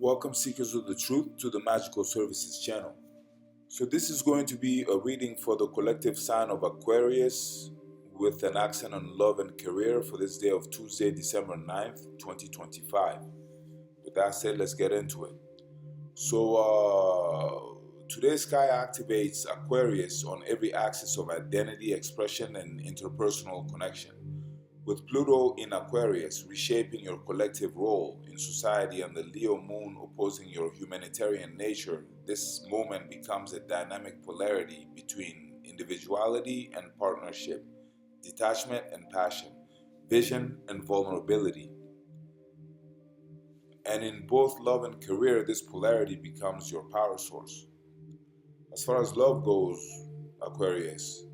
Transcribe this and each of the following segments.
Welcome, seekers of the truth, to the Magical Services channel. So, this is going to be a reading for the collective sign of Aquarius with an accent on love and career for this day of Tuesday, December 9th, 2025. With that said, let's get into it. Today's sky activates Aquarius on every axis of identity, expression, and interpersonal connection. With Pluto in Aquarius reshaping your collective role in society and the Leo moon opposing your humanitarian nature, this moment becomes a dynamic polarity between individuality and partnership, detachment and passion, vision and vulnerability. And in both love and career, this polarity becomes your power source. As far as love goes, Aquarius,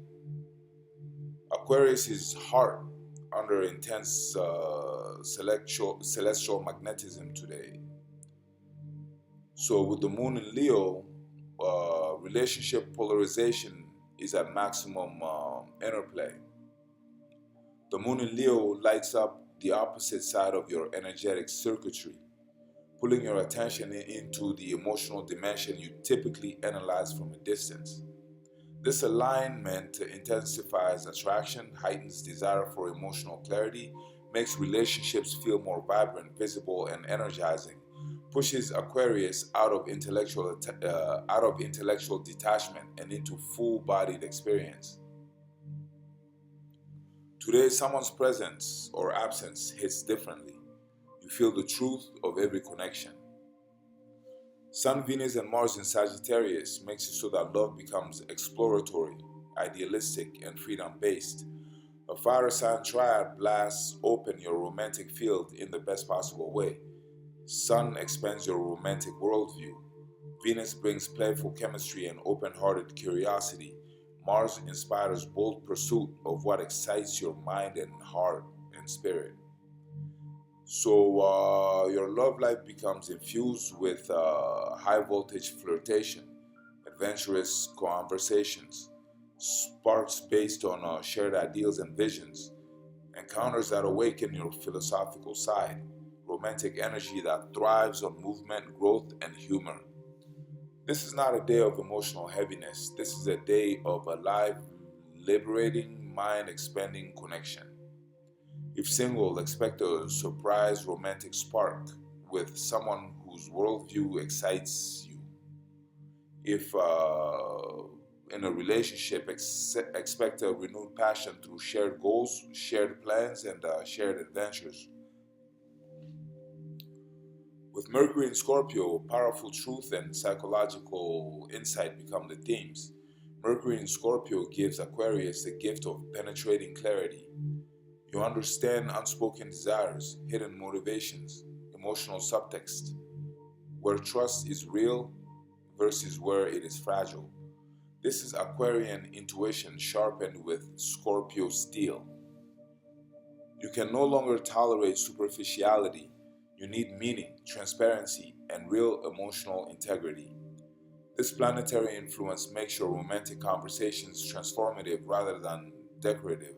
Aquarius is heart under intense celestial magnetism today. So, with the moon in Leo, relationship polarization is at maximum interplay. The moon in Leo lights up the opposite side of your energetic circuitry, pulling your attention into the emotional dimension you typically analyze from a distance. This alignment intensifies attraction, heightens desire for emotional clarity, makes relationships feel more vibrant, visible, and energizing, pushes Aquarius out of intellectual detachment and into full-bodied experience. Today, someone's presence or absence hits differently. You feel the truth of every connection. Sun, Venus, and Mars in Sagittarius makes it so that love becomes exploratory, idealistic, and freedom-based. A fire sign triad blasts open your romantic field in the best possible way. Sun expands your romantic worldview. Venus brings playful chemistry and open-hearted curiosity. Mars inspires bold pursuit of what excites your mind and heart and spirit. Your love life becomes infused with high voltage flirtation, adventurous conversations, sparks based on shared ideals and visions, encounters that awaken your philosophical side, romantic energy that thrives on movement, growth, and humor. This is not a day of emotional heaviness. This is a day of alive, liberating, mind expanding connection. If single, expect a surprise romantic spark with someone whose worldview excites you. If in a relationship, expect a renewed passion through shared goals, shared plans, and shared adventures. With Mercury in Scorpio, powerful truth and psychological insight become the themes. Mercury in Scorpio gives Aquarius the gift of penetrating clarity. You understand unspoken desires, hidden motivations, emotional subtext, where trust is real versus where it is fragile. This is Aquarian intuition sharpened with Scorpio steel. You can no longer tolerate superficiality. You need meaning, transparency, and real emotional integrity. This planetary influence makes your romantic conversations transformative rather than decorative.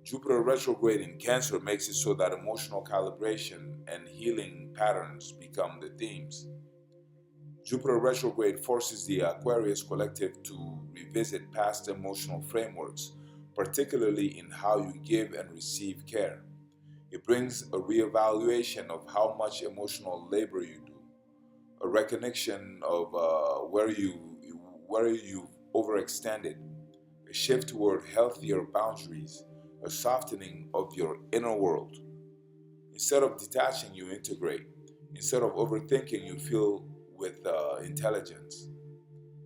Jupiter retrograde in Cancer makes it so that emotional calibration and healing patterns become the themes. Jupiter retrograde forces the Aquarius collective to revisit past emotional frameworks, particularly in how you give and receive care. It brings a reevaluation of how much emotional labor you do, a recognition of where you've overextended, a shift toward healthier boundaries, a softening of your inner world. Instead of detaching, you integrate. Instead of overthinking, you feel with intelligence.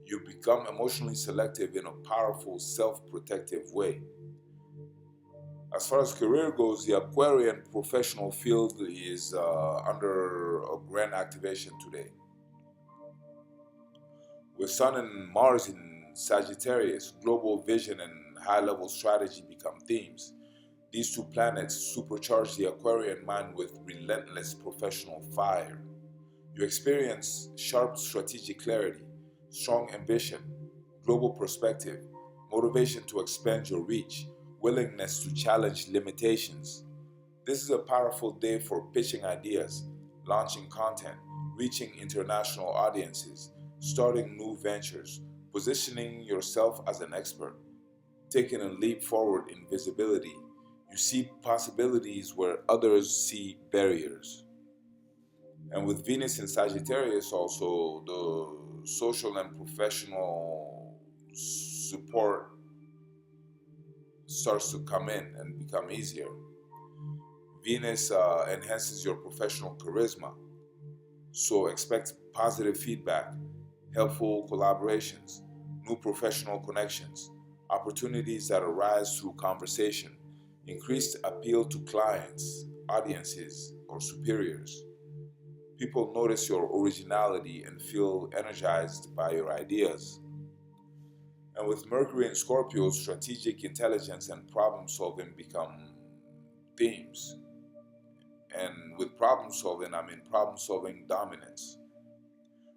You become emotionally selective in a powerful, self protective way. As far as career goes, the Aquarian professional field is under a grand activation today. With Sun and Mars in Sagittarius, global vision and high level strategy become themes. These two planets supercharge the Aquarian mind with relentless professional fire. You experience sharp strategic clarity, strong ambition, global perspective, motivation to expand your reach, willingness to challenge limitations. This is a powerful day for pitching ideas, launching content, reaching international audiences, starting new ventures, positioning yourself as an expert, taking a leap forward in visibility. You see possibilities where others see barriers. And with Venus in Sagittarius, also, the social and professional support starts to come in and become easier. Venus enhances your professional charisma, so expect positive feedback, helpful collaborations, new professional connections, opportunities that arise through conversation, increased appeal to clients, audiences, or superiors. People notice your originality and feel energized by your ideas. And with Mercury in Scorpio, strategic intelligence and problem solving become themes. And with problem solving, I mean problem solving dominance.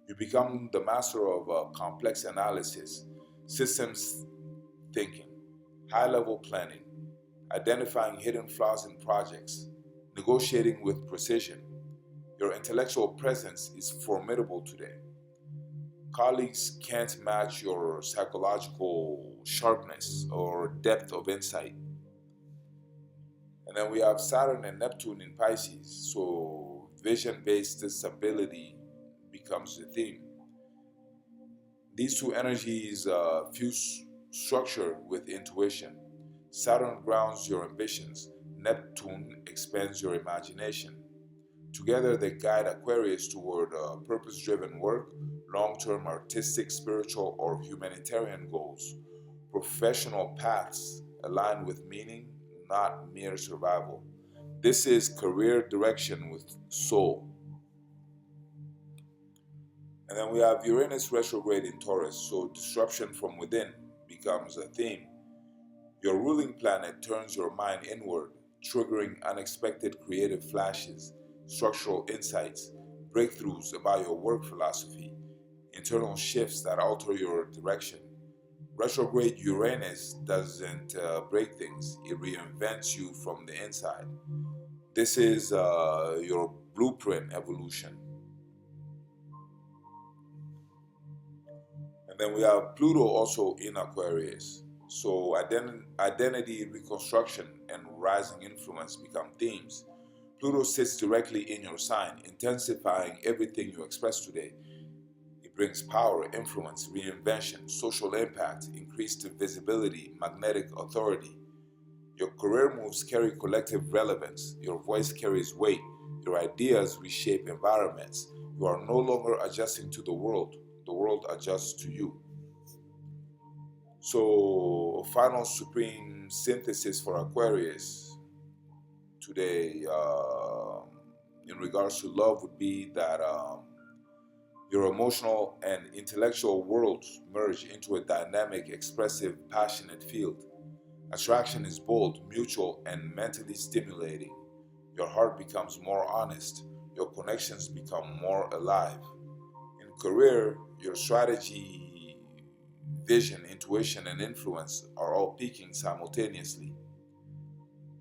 You become the master of complex analysis, systems thinking, high level planning, identifying hidden flaws in projects, negotiating with precision. Your intellectual presence is formidable today. Colleagues can't match your psychological sharpness or depth of insight. And then we have Saturn and Neptune in Pisces, so vision based disability becomes the theme. These two energies fuse structure with intuition. Saturn grounds your ambitions, Neptune expands your imagination. Together, they guide Aquarius toward purpose driven work, long term artistic, spiritual, or humanitarian goals. Professional paths align with meaning, not mere survival. This is career direction with soul. And then we have Uranus retrograde in Taurus, so disruption from within becomes a theme. Your ruling planet turns your mind inward, triggering unexpected creative flashes, structural insights, breakthroughs about your work philosophy, internal shifts that alter your direction. Retrograde Uranus doesn't break things, it reinvents you from the inside. This is your blueprint evolution. And then we have Pluto also in Aquarius. So identity reconstruction and rising influence become themes. Pluto sits directly in your sign, intensifying everything you express today. It brings power, influence, reinvention, social impact, increased visibility, magnetic authority. Your career moves carry collective relevance. Your voice carries weight. Your ideas reshape environments. You are no longer adjusting to the world adjusts to you. So, a final supreme synthesis for Aquarius today, in regards to love, would be that your emotional and intellectual worlds merge into a dynamic, expressive, passionate field. Attraction is bold, mutual, and mentally stimulating. Your heart becomes more honest. Your connections become more alive. In career, your strategy, vision, intuition, and influence are all peaking simultaneously.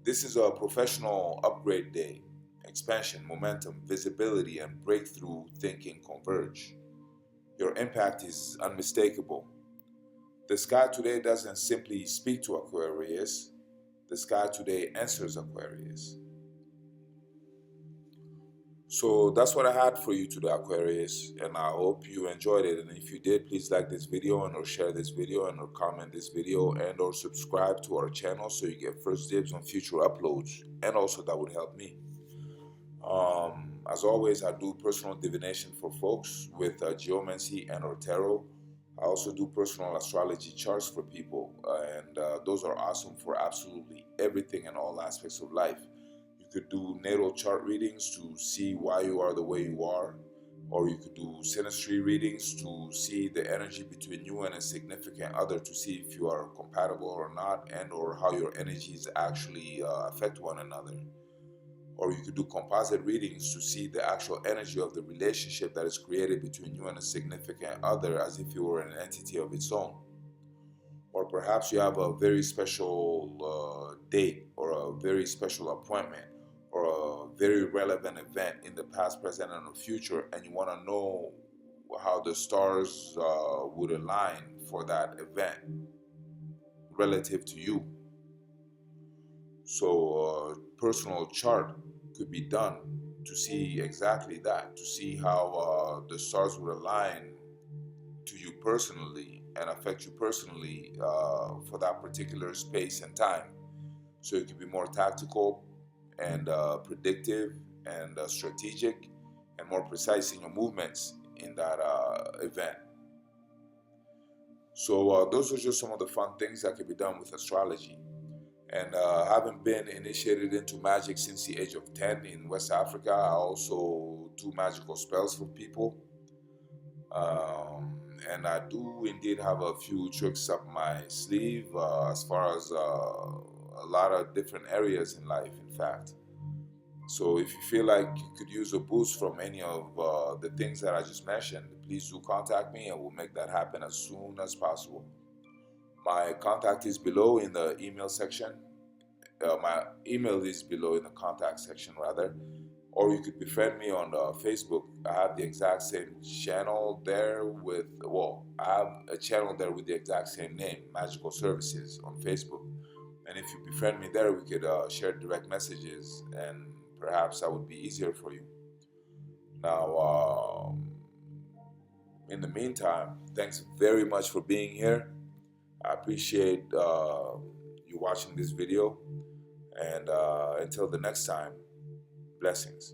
This is a professional upgrade day. Expansion, momentum, visibility, and breakthrough thinking converge. Your impact is unmistakable. The sky today doesn't simply speak to Aquarius, the sky today answers Aquarius. So that's what I had for you today, Aquarius, and I hope you enjoyed it. And if you did, please like this video and or share this video and or comment this video and or subscribe to our channel so you get first dibs on future uploads, and also that would help me. As always, I do personal divination for folks with geomancy and or tarot. I also do personal astrology charts for people, and those are awesome for absolutely everything and all aspects of life. You could do natal chart readings to see why you are the way you are, or you could do synastry readings to see the energy between you and a significant other to see if you are compatible or not, and or how your energies actually affect one another. Or you could do composite readings to see the actual energy of the relationship that is created between you and a significant other as if you were an entity of its own. Or perhaps you have a very special date or a very special appointment or a very relevant event in the past, present, and the future, and you want to know how the stars would align for that event relative to you. So a personal chart could be done to see exactly that, to see how the stars would align to you personally and affect you personally for that particular space and time. So it could be more tactical and predictive and strategic and more precise in your movements in that event. So those are just some of the fun things that could be done with astrology. And having been initiated into magic since the age of 10 in West Africa, I also do magical spells for people. And I do indeed have a few tricks up my sleeve as far as a lot of different areas in life, in fact. So if you feel like you could use a boost from any of the things that I just mentioned, please do contact me and we'll make that happen as soon as possible. My contact is below in the email section. My email is below in the contact section, rather. Or you could befriend me on Facebook. I have the exact same channel there with, well, I have a channel there with the exact same name, Magical Services, on Facebook. And if you befriend me there, we could share direct messages, and perhaps that would be easier for you. Now, in the meantime, thanks very much for being here. I appreciate you watching this video. And until the next time, blessings.